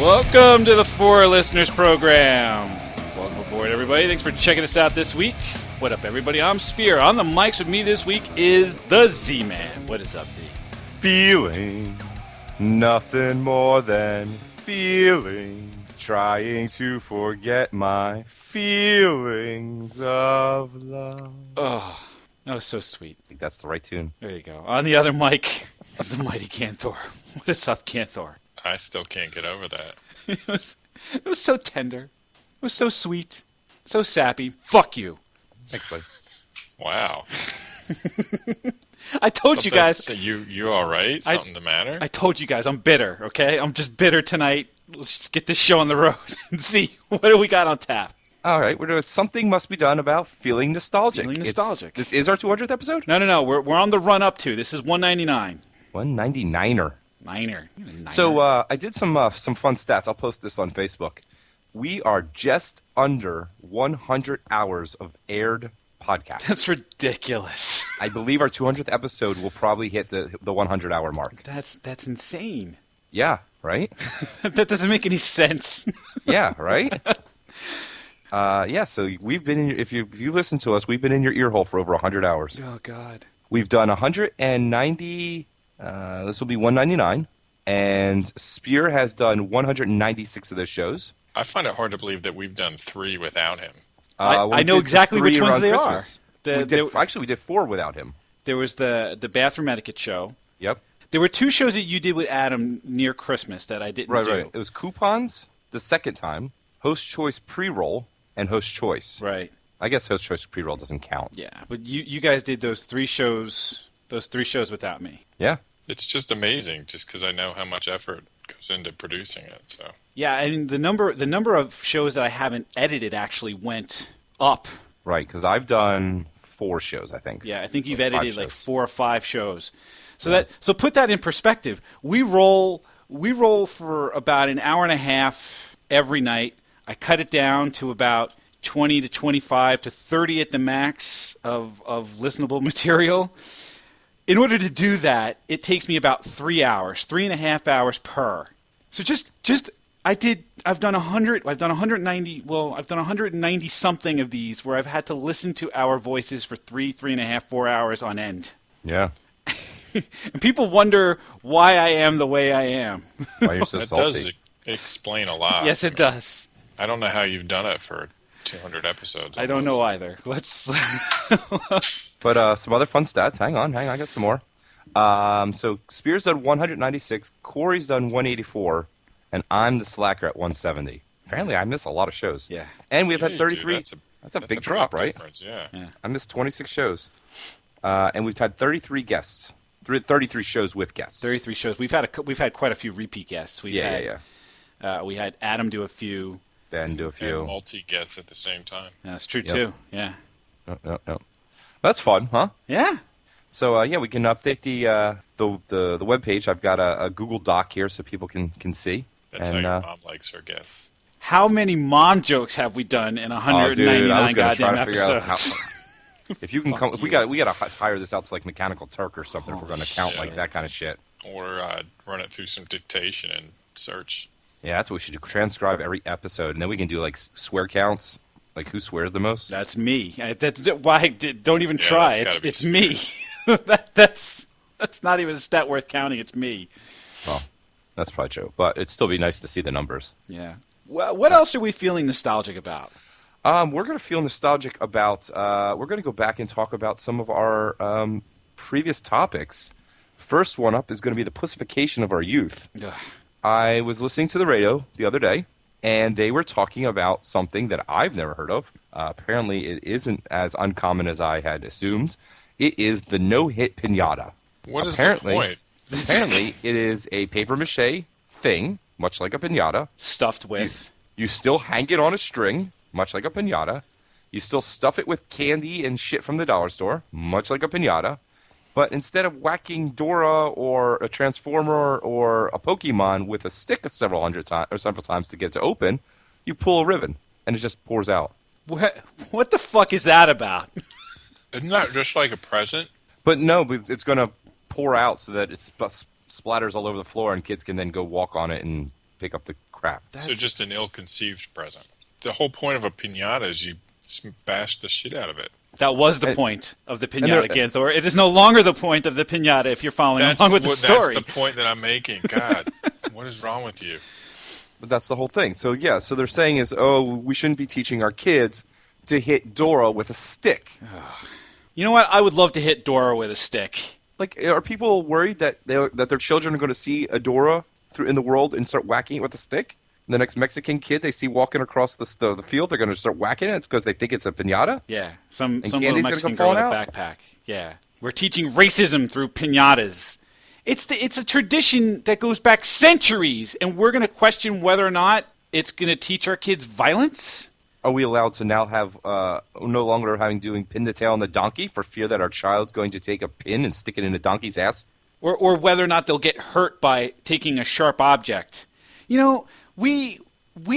Welcome to the For Listeners program. Welcome aboard, everybody. Thanks for checking us out this week. What up, everybody? I'm Spear. On the mics with me this week is the Z-Man. What is up, Z? Feeling nothing more than feeling. Trying to forget my feelings of love. Oh, that was so sweet. I think that's the right tune. There you go. On the other mic is the mighty Ganthor. What is up, Ganthor? I still can't get over that. It was so tender. It was so sweet. So sappy. Fuck you. Thanks, buddy. Wow. I told you guys. So you all right? Something the matter? I told you guys I'm bitter, okay? I'm just bitter tonight. Let's just get this show on the road and see what do we got on tap. All right, we're doing Something Must Be Done about feeling nostalgic. Feeling nostalgic. This is our 200th episode? No. We're on the run up to. This is 199. 199er. Niner. So I did some fun stats. I'll post this on Facebook. We are just under 100 hours of aired podcasts. That's ridiculous. I believe our 200th episode will probably hit the 100-hour mark. That's insane. Yeah, right? That doesn't make any sense. Yeah, right? So we've been in if you listen to us, we've been in your ear hole for over 100 hours. Oh, God. We've done 190, this will be 199, and Spear has done 196 of those shows. I find it hard to believe that we've done 3 without him. I know exactly which ones they Christmas. are. Actually, we did 4 without him. There was the Bathroom Etiquette show. Yep. There were 2 shows that you did with Adam near Christmas that I didn't do. Right. It was Coupons the second time, Host Choice Pre-Roll, and Host Choice. Right. I guess Host Choice Pre-Roll doesn't count. Yeah, but you guys did those 3 shows without me. Yeah. It's just amazing, just because I know how much effort goes into producing it. So yeah, and the number of shows that I haven't edited actually went up. Right, because I've done 4 shows, I think. Yeah, I think you've Or 5 edited like shows. 4 or 5 shows. So put that in perspective. We roll for about an hour and a half every night. I cut it down to about 20 to 25 to 30 at the max of listenable material. In order to do that, it takes me about 3 hours, 3.5 hours per. So I've done 190 something of these where I've had to listen to our voices for 3.5, 4 hours on end. Yeah. And people wonder why I am the way I am. Why you're so that salty. does explain a lot. Yes, it does. I don't know how you've done it for 200 episodes. I don't know almost. either. Let's. But some other fun stats. Hang on, I got some more. So Spears done 196, Corey's done 184, and I'm the slacker at 170. Apparently, I miss a lot of shows. Yeah. And we've Yeah, had you 33. do. That's a big drop, big right? difference, yeah. I missed 26 shows. And we've had 33 guests. 33 shows with guests. 33 shows. We've had quite a few repeat guests. We had Adam do a few. Ben do a few. And multi-guests at the same time. That's true Yep. too. Yeah. Yep. That's fun, huh? Yeah. So we can update the webpage. I've got a Google Doc here so people can see. That's and, how your mom likes her guests. How many mom jokes have we done in 199 dude, I was gonna try goddamn to figure out episodes? if you can come, if we got to hire this out to like Mechanical Turk or something if we're going to count shit. like that kind of shit. Or run it through some dictation and search. Yeah, that's what we should do. Transcribe every episode, and then we can do like swear counts, like who swears the most. That's me. That's why. Don't even Yeah, try. that's gotta be It's me. That's not even a stat worth counting. It's me. Well, that's probably true, but it'd still be nice to see the numbers. Yeah. Well, what else are we feeling nostalgic about? We're going to feel nostalgic about. We're going to go back and talk about some of our previous topics. First one up is going to be the pussification of our youth. Ugh. I was listening to the radio the other day, and they were talking about something that I've never heard of. Apparently, it isn't as uncommon as I had assumed. It is the no-hit piñata. What is Apparently- the point? Apparently, it is a papier-mâché thing, much like a piñata. Stuffed with. You still hang it on a string, much like a piñata. You still stuff it with candy and shit from the dollar store, much like a piñata. But instead of whacking Dora or a Transformer or a Pokemon with a stick several times to get it to open, you pull a ribbon and it just pours out. What the fuck is that about? Isn't that just like a present? But no, it's going to pour out so that it splatters all over the floor and kids can then go walk on it and pick up the crap. So just an ill-conceived present. The whole point of a piñata is you smash the shit out of it. That was the point of the piñata, there- Ganthor. It is no longer the point of the piñata if you're following along with the story. That's the point that I'm making. God, what is wrong with you? But that's the whole thing. So yeah, so they're saying is, oh, we shouldn't be teaching our kids to hit Dora with a stick. You know what? I would love to hit Dora with a stick. Like, are people worried that that their children are going to see a Dora in the world and start whacking it with a stick? The next Mexican kid they see walking across the field, they're going to start whacking it because they think it's a piñata? Yeah, some little candy's gonna Mexican come girl with a falling out? backpack. Yeah, we're teaching racism through piñatas. It's a tradition that goes back centuries, and we're going to question whether or not it's going to teach our kids violence? Are we allowed to now have no longer doing pin the tail on the donkey for fear that our child's going to take a pin and stick it in a donkey's ass? Or whether or not they'll get hurt by taking a sharp object. You know, we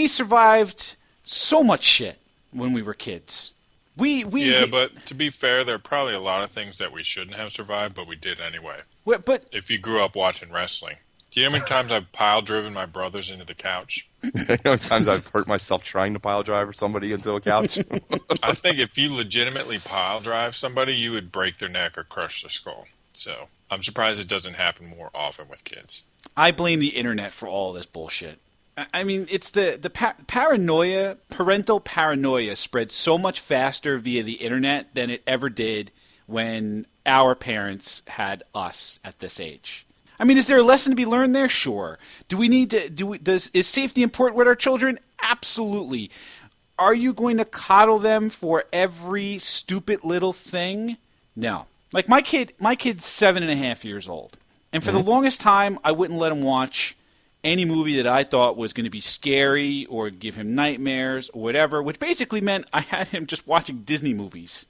survived so much shit when we were kids. Yeah, but to be fair, there are probably a lot of things that we shouldn't have survived, but we did anyway. But If you grew up watching wrestling. Do you know how many times I've pile-driven my brothers into the couch? You know how many times I've hurt myself trying to pile drive somebody into a couch? I think if you legitimately pile-drive somebody, you would break their neck or crush their skull. So I'm surprised it doesn't happen more often with kids. I blame the internet for all this bullshit. I mean, it's the paranoia, parental paranoia spread so much faster via the internet than it ever did when our parents had us at this age. I mean, is there a lesson to be learned there? Sure. Do we need to is safety important with our children? Absolutely. Are you going to coddle them for every stupid little thing? No. Like my kid's 7.5 years old. And for the longest time, I wouldn't let him watch any movie that I thought was going to be scary or give him nightmares or whatever, which basically meant I had him just watching Disney movies.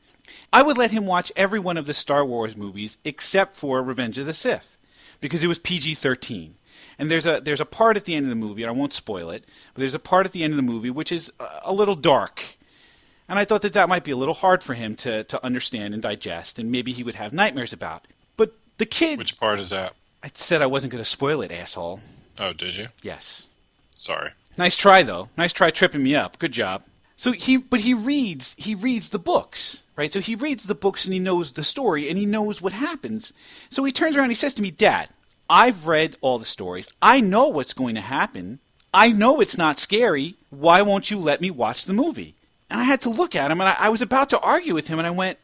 I would let him watch every one of the Star Wars movies except for Revenge of the Sith, because it was PG-13. And there's a part at the end of the movie, and I won't spoil it, but there's a part at the end of the movie which is a little dark. And I thought that might be a little hard for him to understand and digest, and maybe he would have nightmares about. But the kid... Which part is that? I said I wasn't going to spoil it, asshole. Oh, did you? Yes. Sorry. Nice try, though. Nice try tripping me up. Good job. So he reads the books, right? So he reads the books and he knows the story and he knows what happens. So he turns around and he says to me, Dad, I've read all the stories. I know what's going to happen. I know it's not scary. Why won't you let me watch the movie? And I had to look at him, and I was about to argue with him, and I went,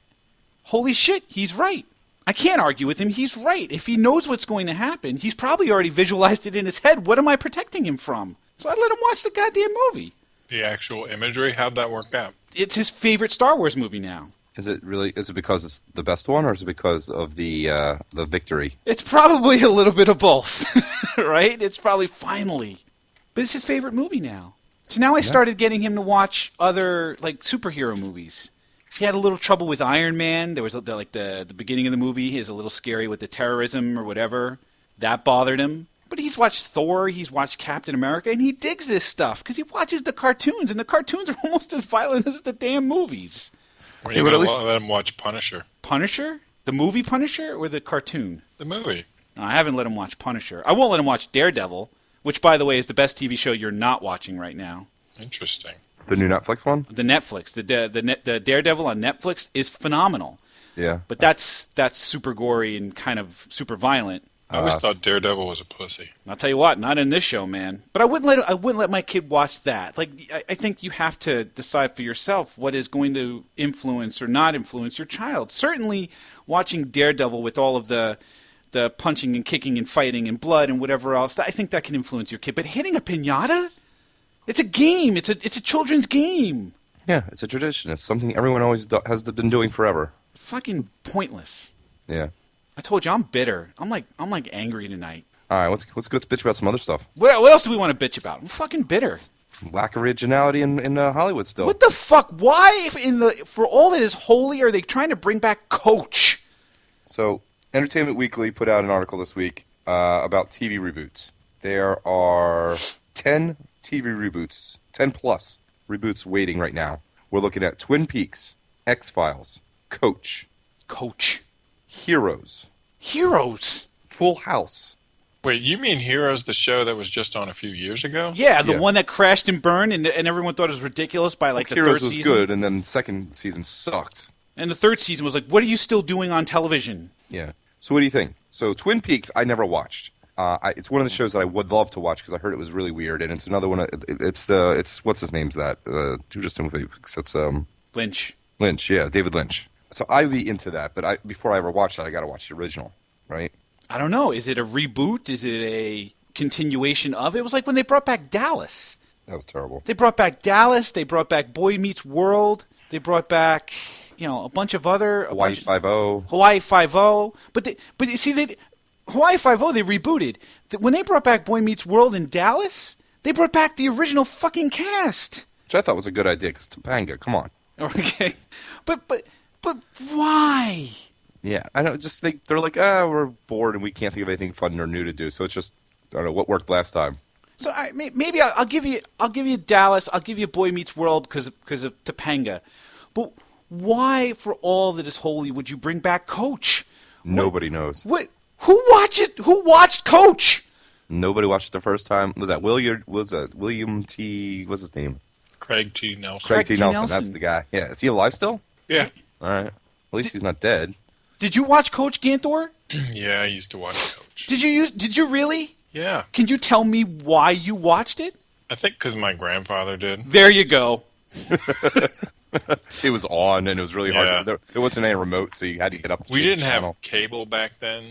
holy shit, he's right. I can't argue with him. He's right. If he knows what's going to happen, he's probably already visualized it in his head. What am I protecting him from? So I let him watch the goddamn movie. The actual imagery, how'd that work out? It's his favorite Star Wars movie now. Is it because it's the best one, or is it because of the victory? It's probably a little bit of both, right? It's probably finally. But it's his favorite movie now. So now I started getting him to watch other, like, superhero movies. He had a little trouble with Iron Man. There was, like, the beginning of the movie is a little scary with the terrorism or whatever. That bothered him. But he's watched Thor, he's watched Captain America, and he digs this stuff because he watches the cartoons, and the cartoons are almost as violent as the damn movies. When you but gonna at least- let him watch Punisher? Punisher? The movie Punisher or the cartoon? The movie. No, I haven't let him watch Punisher. I won't let him watch Daredevil, which, by the way, is the best TV show you're not watching right now. Interesting. The new Netflix one? The Netflix, the Daredevil on Netflix is phenomenal, Yeah. but that's super gory and kind of super violent. I always thought Daredevil was a pussy. And I'll tell you what, not in this show, man. But I wouldn't let my kid watch that. Like, I think you have to decide for yourself what is going to influence or not influence your child. Certainly, watching Daredevil with all of the punching and kicking and fighting and blood and whatever else, I think that can influence your kid. But hitting a piñata? It's a game. It's a children's game. Yeah, it's a tradition. It's something everyone always has been doing forever. Fucking pointless. Yeah. I told you I'm bitter. I'm like angry tonight. All right, let's go bitch about some other stuff. What else do we want to bitch about? I'm fucking bitter. Lack of originality in Hollywood still. What the fuck? Why for all that is holy are they trying to bring back Coach? So, Entertainment Weekly put out an article this week about TV reboots. There are 10 TV reboots, 10 plus reboots waiting right now. We're looking at Twin Peaks, X-Files, Coach, Coach. Heroes, Heroes. Full House, Wait, you mean Heroes, the show that was just on a few years ago? Yeah, the Yeah. one that crashed and burned, and everyone thought it was ridiculous by like the Heroes third was season. good, and then second season sucked. And the third season was like, what are you still doing on television? Yeah. So what do you think? So Twin Peaks, I never watched. It's one of the shows that I would love to watch because I heard it was really weird, and it's another one. It's what's his name's that? Who just Twin Peaks? It's Lynch. Lynch. Yeah, David Lynch. So I'd be into that, but before I ever watch that, I got to watch the original, right? I don't know. Is it a reboot? Is it a continuation of it? It was like when they brought back Dallas. That was terrible. They brought back Dallas. They brought back Boy Meets World. They brought back, a bunch of other Hawaii Five-0. Hawaii Five-0. But you see, Hawaii Five-0 they rebooted. When they brought back Boy Meets World in Dallas, they brought back the original fucking cast. Which I thought was a good idea because Topanga, come on. Okay, but why? Yeah, I don't just think they're like, we're bored and we can't think of anything fun or new to do. So it's just, I don't know what worked last time. So maybe I'll give you Dallas. I'll give you Boy Meets World because of Topanga. But why, for all that is holy, would you bring back Coach? Nobody knows. What? Who watched Coach? Nobody watched it the first time. Was that William T? What's his name? Craig T. Nelson. Craig T. T. Nelson. Nelson. That's the guy. Yeah, is he alive still? Yeah. All right. At least he's not dead. Did you watch Coach Ganthor? Yeah, I used to watch Coach. Did you really? Yeah. Can you tell me why you watched it? I think because my grandfather did. There you go. It was on, and it was really Yeah. hard. There wasn't any remote, so you had to get up. To We change didn't the have channel. cable back then,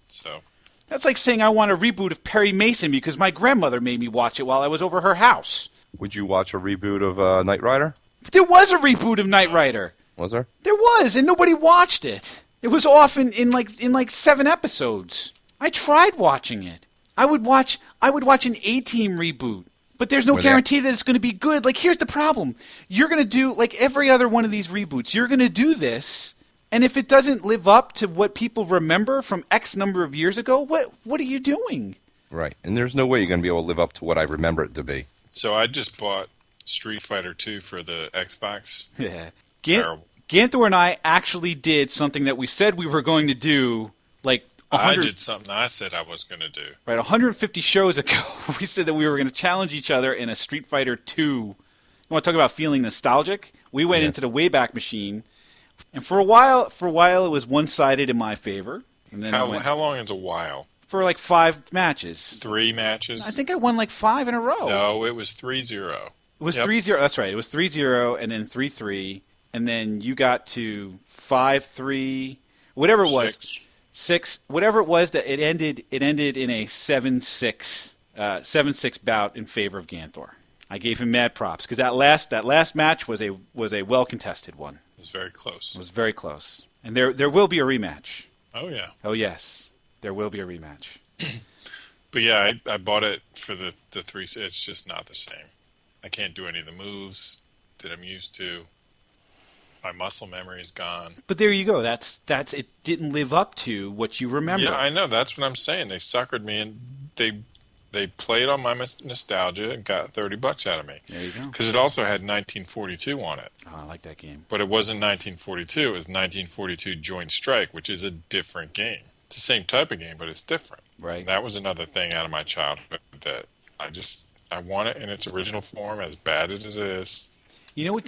so. That's like saying I want a reboot of Perry Mason because my grandmother made me watch it while I was over her house. Would you watch a reboot of Knight Rider? But there was a reboot of Knight Rider. Was there? There was, and nobody watched it. It was off in like 7 episodes. I tried watching it. I would watch an A-Team reboot, but there's no Were they- guarantee that it's going to be good. Like, here's the problem: you're going to do like every other one of these reboots. You're going to do this, and if it doesn't live up to what people remember from X number of years ago, what are you doing? Right. And there's no way you're going to be able to live up to what I remember it to be. So I just bought Street Fighter 2 for the Xbox. Yeah, Terrible. Ganthor and I actually did something that we said we were going to do, like I 100. did something I said I was going to do. Right, 150 shows ago, we said that we were going to challenge each other in a Street Fighter 2. You want to talk about feeling nostalgic? We went Yeah. into the Wayback Machine, and for a while, it was one-sided in my favor. And then I went How long is a while? for like 5 matches. 3 matches? I think I won like 5 in a row. No, it was 3-0. It was Yep. 3-0. That's right. It was 3-0, and then 3-3, and then you got to 5-3, whatever it was. 6, whatever it was, that it ended in a 7-6 bout in favor of Ganthor. I gave him mad props because that last match was a well contested one. It was very close. It was very close, and there will be a rematch. Oh, yeah. Oh yes, there will be a rematch. But yeah, I bought it for the 3. It's just not the same. I can't do any of the moves that I'm used to. My muscle memory is gone. But there you go. That's it. Didn't live up to what you remember. Yeah, I know. That's what I'm saying. They suckered me, and they played on my nostalgia and got $30 out of me. There you go. Because it also had 1942 on it. Oh, I like that game. But it wasn't 1942. It was 1942 Joint Strike, which is a different game. It's the same type of game, but it's different. Right. And that was another thing out of my childhood that I want it in its original form, as bad as it is. You know what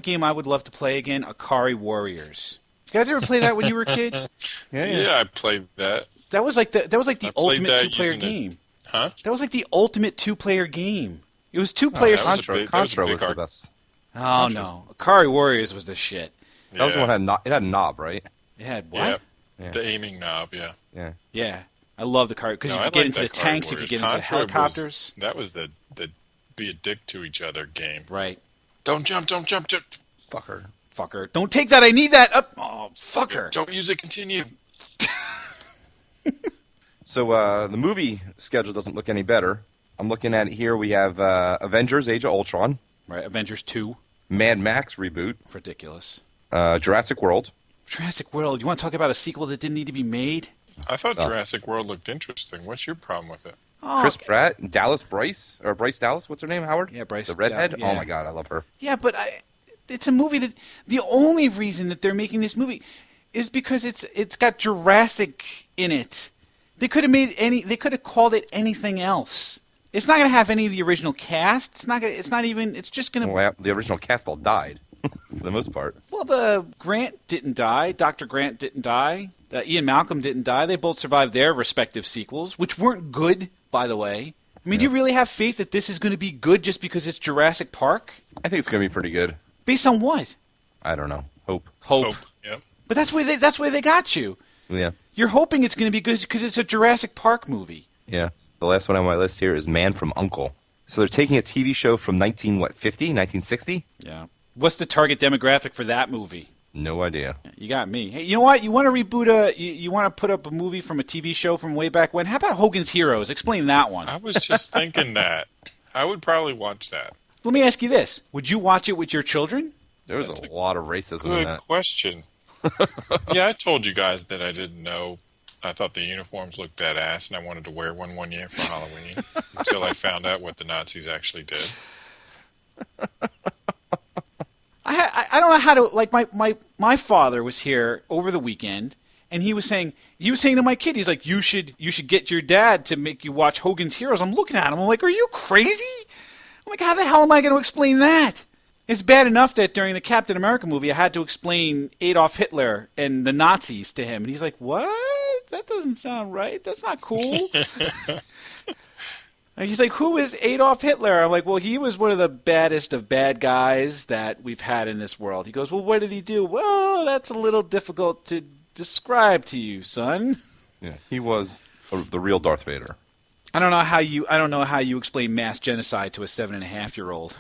game I would love to play again? Akari Warriors. Did you guys ever play that when you were a kid? Yeah, I played that. That was like the I played ultimate that 2-player using it. game. Huh? That was like the ultimate 2-player game. It was 2 players. that was a big- that was a Contra big was the arc. best. Oh Contra's- no, Akari Warriors was the shit. That was the one that had a knob, right? It had what? Yeah. Yeah. The aiming knob, yeah. Yeah. Yeah, I love the car because No, you I could get like into the that Card tanks, you Warriors. could get into the Contra helicopters. That was the be a dick to each other game. Right, Don't jump. Fucker. fucker. Don't take that. I need that. Up. Oh, fucker. Don't use it. Continue. So the movie schedule doesn't look any better. I'm looking at it here. We have Avengers: Age of Ultron, Right, Avengers 2. Mad Max reboot, Ridiculous. Jurassic World. Jurassic World. You want to talk about a sequel that didn't need to be made? I thought So- Jurassic World looked interesting. What's your problem with it? Oh, Chris Pratt, Dallas Bryce, or Bryce Dallas. What's her name? Howard. Yeah, Bryce The redhead. Dallas, yeah. Oh my god, I love her. Yeah, but it's a movie that the only reason that they're making this movie is because it's got Jurassic in it. They could have made any. They could have called it anything else. It's not going to have any of the original cast. It's not. It's not even. It's just going to. Well, the original cast all died for the most part. Well, the Grant didn't die. Dr. Grant didn't die. Ian Malcolm didn't die. They both survived their respective sequels, which weren't good, by the way. I mean, do you really have faith that this is going to be good just because it's Jurassic Park? I think it's going to be pretty good. Based on what? I don't know. Hope. Yep. But that's where they got you. Yeah. You're hoping it's going to be good because it's a Jurassic Park movie. Yeah. The last one on my list here is Man from U.N.C.L.E. So they're taking a TV show from 1960? Yeah. What's the target demographic for that movie? No idea. You got me. Hey, you know what? You want to reboot you want to put up a movie from a TV show from way back when? How about Hogan's Heroes? Explain that one. I was just thinking that. I would probably watch that. Let me ask you this. Would you watch it with your children? There was a lot of racism in Good that. question. Yeah, I told you guys that I didn't know. I thought the uniforms looked badass, and I wanted to wear one year for Halloween until I found out what the Nazis actually did. I don't know how to, like, my father was here over the weekend, and he was saying to my kid, he's like, you should get your dad to make you watch Hogan's Heroes. I'm looking at him, I'm like, are you crazy? I'm like, how the hell am I going to explain that? It's bad enough that during the Captain America movie, I had to explain Adolf Hitler and the Nazis to him, and he's like, what? That doesn't sound right. That's not cool. And he's like, who is Adolf Hitler? I'm like, well, he was one of the baddest of bad guys that we've had in this world. He goes, well, what did he do? Well, that's a little difficult to describe to you, son. Yeah, he was the real Darth Vader. I don't know how you explain mass genocide to a 7.5-year-old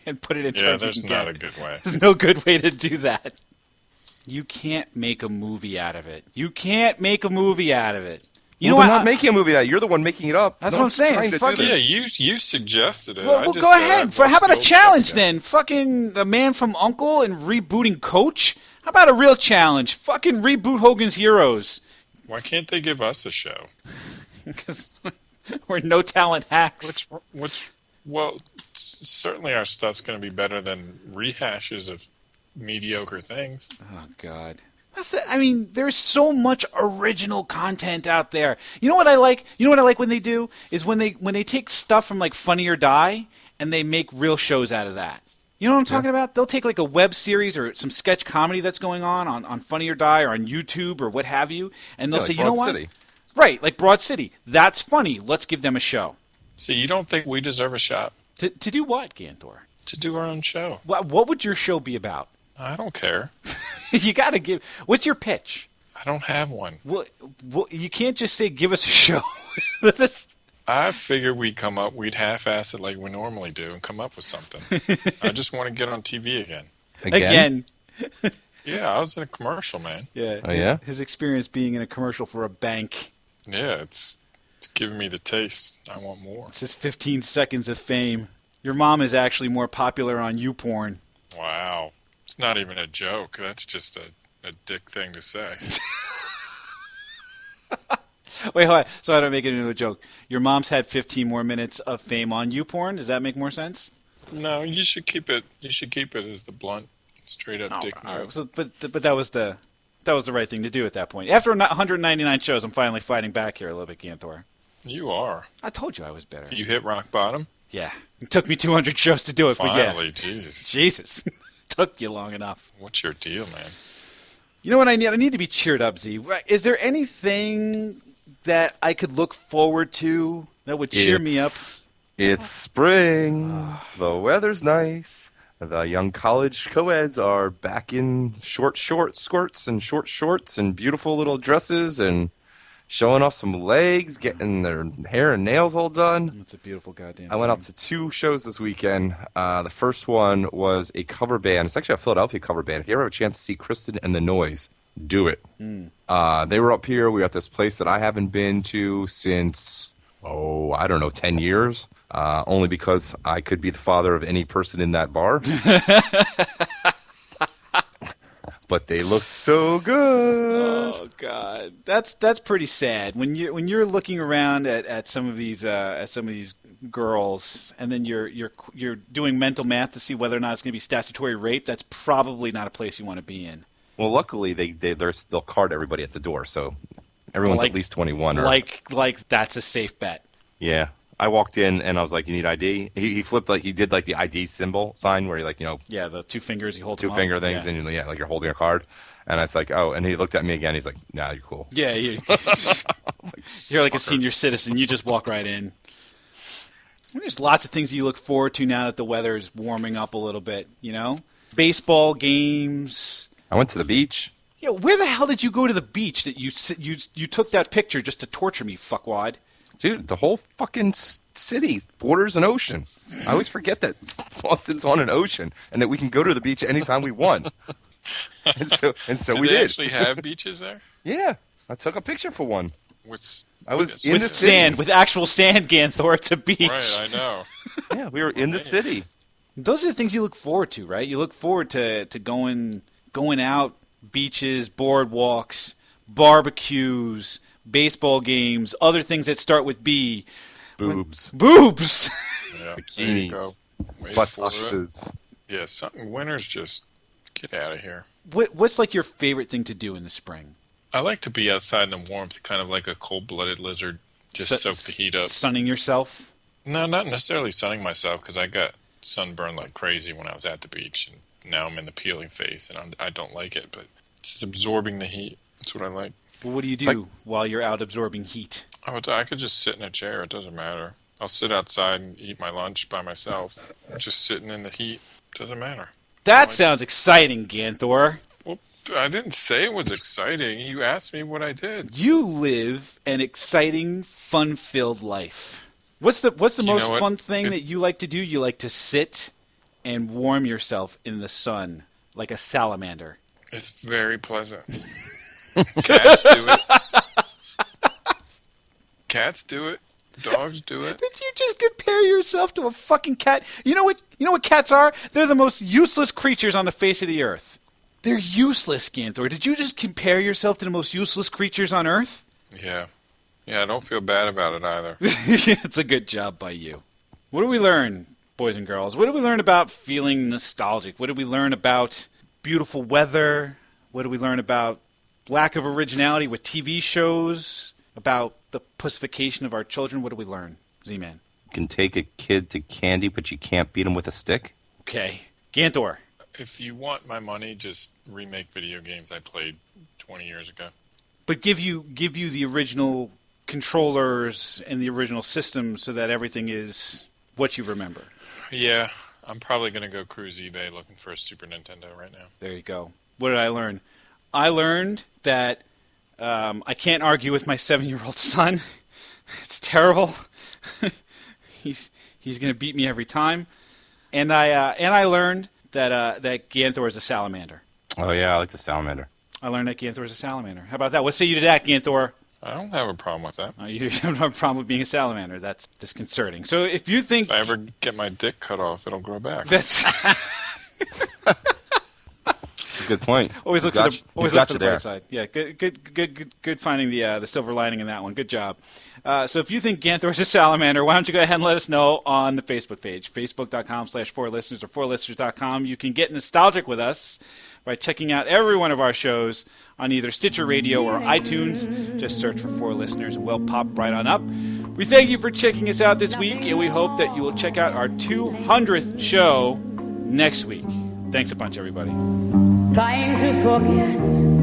and put it in terms. Yeah, there's not a good way. There's no good way to do that. You can't make a movie out of it. You can't make a movie out of it. You know they're what? not making a movie out. You're the one making it up. That's no what I'm one's saying. trying to Fuck do Yeah, this. you suggested it. Well, I go ahead. said I'd How about watch a the old challenge show again. then? Fucking the Man from U.N.C.L.E. and rebooting Coach? How about a real challenge? Fucking reboot Hogan's Heroes. Why can't they give us a show? Because we're no talent hacks. Well, certainly our stuff's going to be better than rehashes of mediocre things. Oh, God. I mean, there's so much original content out there. You know what I like? You know what I like when they do is when they take stuff from like Funny or Die and they make real shows out of that. You know what I'm talking about? They'll take like a web series or some sketch comedy that's going on Funny or Die or on YouTube or what have you, and they'll say, like you know Broad what? City. Right, like Broad City. That's funny. Let's give them a show. See, you don't think we deserve a shot To do what, Ganthor? to do our own show? What would your show be about? I don't care. You got to give. What's your pitch? I don't have one. Well, you can't just say give us a show. That's- I figured we'd half-ass it like we normally do and come up with something. I just want to get on TV again. Again. Yeah, I was in a commercial, man. Yeah. Oh, yeah? His experience being in a commercial for a bank. Yeah, it's giving me the taste. I want more. It's just 15 seconds of fame. Your mom is actually more popular on YouPorn. Wow. It's not even a joke. That's just a dick thing to say. Wait, hold on. So I don't make it into a joke. Your mom's had 15 more minutes of fame on YouPorn. Does that make more sense? No, you should keep it. You should keep it as the blunt, straight up dick all right. move. So, but that was the right thing to do at that point. After 199 shows, I'm finally fighting back here a little bit, Ganthor. You are. I told you I was better. You hit rock bottom. Yeah. It took me 200 shows to do it, Finally, but yeah. Jesus. Jesus. Took you long enough. What's your deal, man? You know what I need? I need to be cheered up, Z. Is there anything that I could look forward to that would cheer me up? It's spring. The weather's nice. The young college co-eds are back in short skirts and short shorts and beautiful little dresses and showing off some legs, getting their hair and nails all done. That's a beautiful goddamn I went out to 2 shows this weekend. The first one was a cover band. It's actually a Philadelphia cover band. If you ever have a chance to see Kristen and the Noise, do it. They were up here. We were at this place that I haven't been to since, 10 years. Only because I could be the father of any person in that bar. But they looked so good. Oh God, that's pretty sad. When you're looking around at some of these girls, and then you're doing mental math to see whether or not it's going to be statutory rape. That's probably not a place you want to be in. Well, luckily they'll card everybody at the door, so Everyone's Like- at least 21. Or, Like that's a safe bet. yeah. I walked in and I was like, "You need ID?" He flipped he did the ID symbol sign where he Yeah, the two fingers he holds. two them finger up. things Yeah. and like you're holding a card. And I was like, "Oh," and he looked at me again. He's like, "Nah, you're cool." Yeah, you're like a senior citizen. You just walk right in. There's lots of things you look forward to now that the weather is warming up a little bit. Baseball games. I went to the beach. Yeah, where the hell did you go to the beach that you took that picture just to torture me, fuckwad? Dude, the whole fucking city borders an ocean. I always forget that Boston's on an ocean and that we can go to the beach anytime we want. And so Do we they did. actually have beaches there? Yeah, I took a picture for one. I was With in the city. Sand, with actual sand, Ganthor. It's a beach. Right, I know. Yeah, we were in the city. Those are the things you look forward to, right? You look forward to going out, beaches, boardwalks, barbecues, baseball games, other things that start with B. Boobs, Boobs! Yeah, there you go. bikinis, Wait butt for it. boxes. Yeah, winter's just get out of here. What's like your favorite thing to do in the spring? I like to be outside in the warmth, kind of like a cold-blooded lizard. Just soak the heat up. Sunning yourself? No, not necessarily sunning myself, because I got sunburned like crazy when I was at the beach, and now I'm in the peeling phase, and I don't like it. But just absorbing the heat, that's what I like. Well, what do you do while you're out absorbing heat? I could just sit in a chair. It doesn't matter. I'll sit outside and eat my lunch by myself. Just sitting in the heat. Doesn't matter. That sounds exciting, Ganthor. Well, I didn't say it was exciting. You asked me what I did. You live an exciting, fun-filled life. What's the most know what? fun thing that you like to do? You like to sit and warm yourself in the sun like a salamander. It's very pleasant. Cats do it. Cats do it. Dogs do it. Did you just compare yourself to a fucking cat? You know what cats are? They're the most useless creatures on the face of the earth. They're useless, Ganthor. Did you just compare yourself to the most useless creatures on earth? Yeah. Yeah, I don't feel bad about it either. It's a good job by you. What do we learn, boys and girls? What do we learn about feeling nostalgic? What do we learn about beautiful weather? What do we learn about lack of originality with TV shows? About the pussification of our children? What do we learn, Z-Man? You can take a kid to candy, but you can't beat him with a stick. Okay. Ganthor. If you want my money, just remake video games I played 20 years ago. But give you the original controllers and the original system so that everything is what you remember. Yeah, I'm probably going to go cruise eBay looking for a Super Nintendo right now. There you go. What did I learn? I learned that I can't argue with my 7-year-old son. It's terrible. He's going to beat me every time. And I learned that Ganthor is a salamander. Oh, yeah, I like the salamander. I learned that Ganthor is a salamander. How about that? What say you to that, Ganthor? I don't have a problem with that. You don't have a problem with being a salamander. That's disconcerting. So if you think If I ever get my dick cut off, it'll grow back. that's It's a good point. always look He's for the got you there. bright side. Yeah, good finding the silver lining in that one. Good job. So if you think Ganthor is a salamander, why don't you go ahead and let us know on the Facebook page, facebook.com/4listeners or 4listeners.com. You can get nostalgic with us by checking out every one of our shows on either Stitcher Radio or iTunes. Just search for 4 Listeners and we'll pop right on up. We thank you for checking us out this week, and we hope that you will check out our 200th show next week. Thanks a bunch, everybody. Trying to forget